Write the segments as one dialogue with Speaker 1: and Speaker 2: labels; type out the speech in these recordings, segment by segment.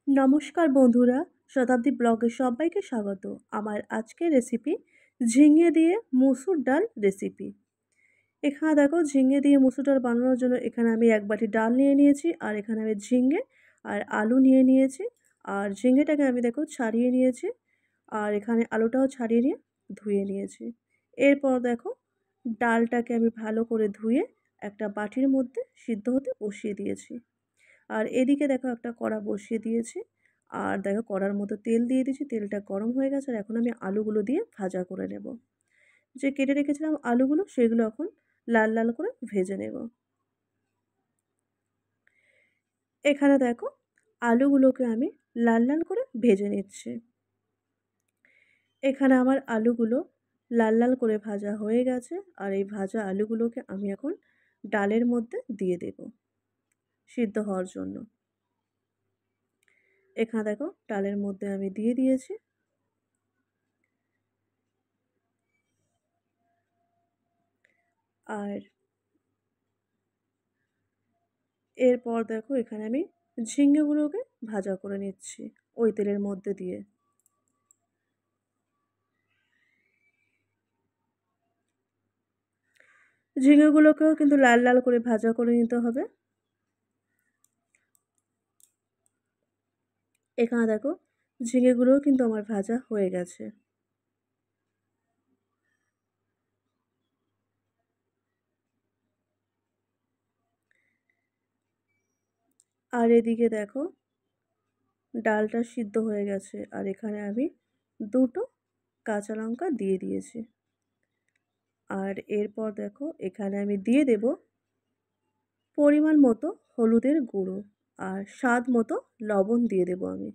Speaker 1: নমস্কার বন্ধুরা, শতাব্দী ব্লগে সবাইকে স্বাগত। আমার আজকের রেসিপি ঝিঙে দিয়ে মুসুর ডাল রেসিপি। এখানে দেখো ঝিঙে দিয়ে মুসুর ডাল বানানোর জন্য এখানে আমি 1 বাটি ডাল নিয়ে নিয়েছি, আর এখানে আমি ঝিঙে আর আলু নিয়ে নিয়েছি। আর ঝিঙেটাকে আমি দেখো ছাড়িয়ে নিয়েছি, আর এখানে আলুটাও ছাড়িয়ে নিয়ে ধুয়ে নিয়েছি। এরপর দেখো ডালটাকে আমি ভালো করে ধুয়ে একটা বাটির মধ্যে সিদ্ধ হতে বসিয়ে দিয়েছি। আর এদিকে দেখো একটা কড়া বসিয়ে দিয়েছি, আর দেখো কড়ার মধ্যে তেল দিয়ে দিয়েছি। তেলটা গরম হয়ে গেছে, আর এখন আমি আলুগুলো দিয়ে ভাজা করে নেব। যে কেটে রেখেছিলাম আলুগুলো, সেগুলো এখন লাল লাল করে ভেজে নেব। এখানে দেখো আলুগুলোকে আমি লাল লাল করে ভেজে নিচ্ছি। এখানে আমার আলুগুলো লাল লাল করে ভাজা হয়ে গেছে, আর এই ভাজা আলুগুলোকে আমি এখন ডালের মধ্যে দিয়ে দেব সিদ্ধ হওয়ার জন্য। এখানে দেখো ডালের মধ্যে আমি দিয়ে দিয়েছি। আর এরপর দেখো এখানে আমি ঝিঙ্গেগুলোকে ভাজা করে নিচ্ছি ওই তেলের মধ্যে দিয়ে। ঝিঙ্গেগুলোকেও কিন্তু লাল লাল করে ভাজা করে নিতে হবে। এখানে দেখো ঝিঙ্গেগুলোও কিন্তু আমার ভাজা হয়ে গেছে। আর এদিকে দেখো ডালটা সিদ্ধ হয়ে গেছে, আর এখানে আমি 2টো কাঁচা লঙ্কা দিয়ে দিয়েছি। আর এরপর দেখো এখানে আমি দিয়ে দেব পরিমাণ মতো হলুদের গুঁড়ো, আর স্বাদ মতো লবণ দিয়ে দেব আমি।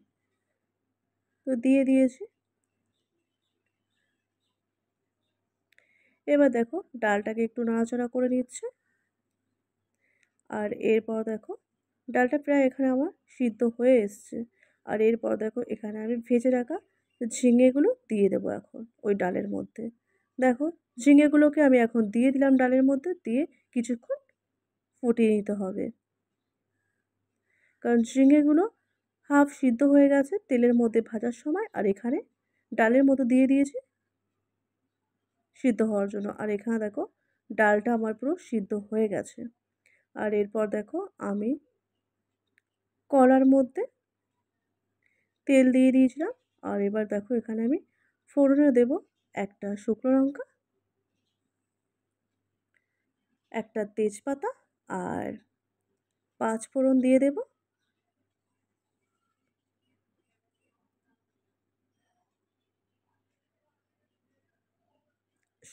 Speaker 1: তো দিয়ে দিয়েছি। এবার দেখো ডালটাকে একটু নাড়াচাড়া করে নিচ্ছে। আর এরপর দেখো ডালটা প্রায় এখানে আমার সিদ্ধ হয়ে এসছে। আর এরপর দেখো এখানে আমি ভেজে রাখা ঝিঙেগুলো দিয়ে দেবো এখন ওই ডালের মধ্যে। দেখো ঝিঙেগুলোকে আমি এখন দিয়ে দিলাম ডালের মধ্যে, দিয়ে কিছুক্ষণ ফুটিয়ে নিতে হবে। কারণ ঝিঙেগুলো হাফ সিদ্ধ হয়ে গেছে তেলের মধ্যে ভাজার সময়, আর এখানে ডালের মধ্যে দিয়ে দিয়েছি সিদ্ধ হওয়ার জন্য। আর এখানে দেখো ডালটা আমার পুরো সিদ্ধ হয়ে গেছে। আর এরপর দেখো আমি কড়ার মধ্যে তেল দিয়ে দিয়েছিলাম। আর এবার দেখো এখানে আমি ফোড়নে দেব একটা শুকনো লঙ্কা, একটা তেজপাতা, আর 5 ফোড়ন দিয়ে দেব।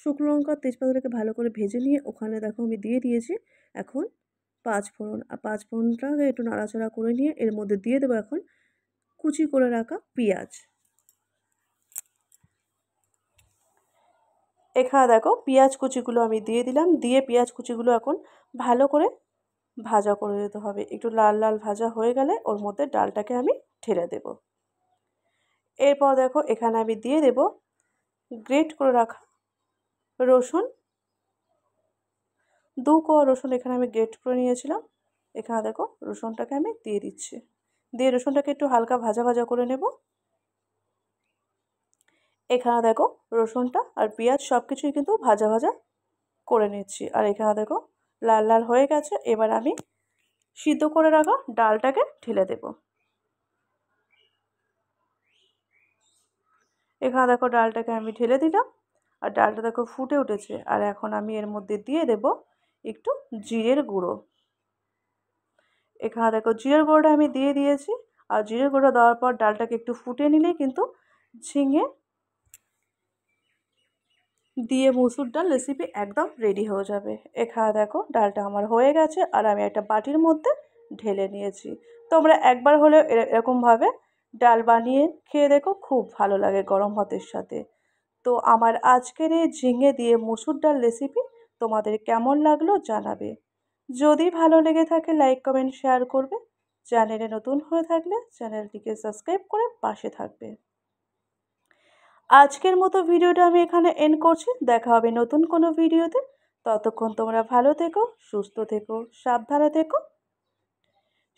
Speaker 1: শুকনো লঙ্কা তেজপাতাটাকে ভালো করে ভেজে নিয়ে ওখানে দেখো আমি দিয়ে দিয়েছি এখন 5 ফোড়ন। আর 5 ফোড়নটাকে একটু নাড়াচাড়া করে নিয়ে এর মধ্যে দিয়ে দেবো এখন কুচি করে রাখা পেঁয়াজ। এখানে দেখো পেঁয়াজ কুচিগুলো আমি দিয়ে দিলাম, দিয়ে পেঁয়াজ কুচিগুলো এখন ভালো করে ভাজা করে দিতে হবে। একটু লাল লাল ভাজা হয়ে গেলে ওর মধ্যে ডালটাকে আমি ঢেলে দেব। এরপর দেখো এখানে আমি দিয়ে দেব গ্রেট করে রাখা রসুন। 2 কোয়া রসুন এখানে আমি গ্রেট করে নিয়েছিলাম। এখানে দেখো রসুনটাকে আমি দিয়ে দিচ্ছি। দিয়ে রসুনটাকে একটু হালকা ভাজা ভাজা করে নেব। এখানে দেখো রসুনটা আর পেঁয়াজ সব কিছুই কিন্তু ভাজা ভাজা করে নিচ্ছি। আর এখানে দেখো লাল লাল হয়ে গেছে। এবার আমি সিদ্ধ করে রাখা ডালটাকে ঢেলে দেব। এখানে দেখো ডালটাকে আমি ঢেলে দিলাম, আর ডালটা দেখো ফুটে উঠেছে। আর এখন আমি এর মধ্যে দিয়ে দেব একটু জিরের গুঁড়ো। এখানে দেখো জিরের গুঁড়োটা আমি দিয়ে দিয়েছি। আর জিরের গুঁড়ো দেওয়ার পর ডালটাকে একটু ফুটিয়ে নিলেই কিন্তু ঝিঙে দিয়ে মুসুর ডাল রেসিপি একদম রেডি হয়ে যাবে। এখানে দেখো ডালটা আমার হয়ে গেছে, আর আমি একটা বাটির মধ্যে ঢেলে নিয়েছি। তোমরা একবার হলেও এরকমভাবে ডাল বানিয়ে খেয়ে দেখো, খুব ভালো লাগে গরম ভাতের সাথে। তো আমার আজকের এই ঝিঙে দিয়ে মুসুর ডাল রেসিপি তোমাদের কেমন লাগলো জানাবে। যদি ভালো লেগে থাকে লাইক কমেন্ট শেয়ার করবে। চ্যানেলে নতুন হয়ে থাকলে চ্যানেলটিকে সাবস্ক্রাইব করে পাশে থাকবে। আজকের মতো ভিডিওটা আমি এখানে এন্ড করছি। দেখা হবে নতুন কোনো ভিডিওতে। ততক্ষণ তোমরা ভালো থেকো, সুস্থ থেকো, সাবধানে থেকো।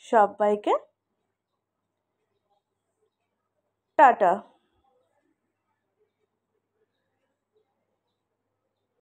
Speaker 1: সবাইকে টাটা।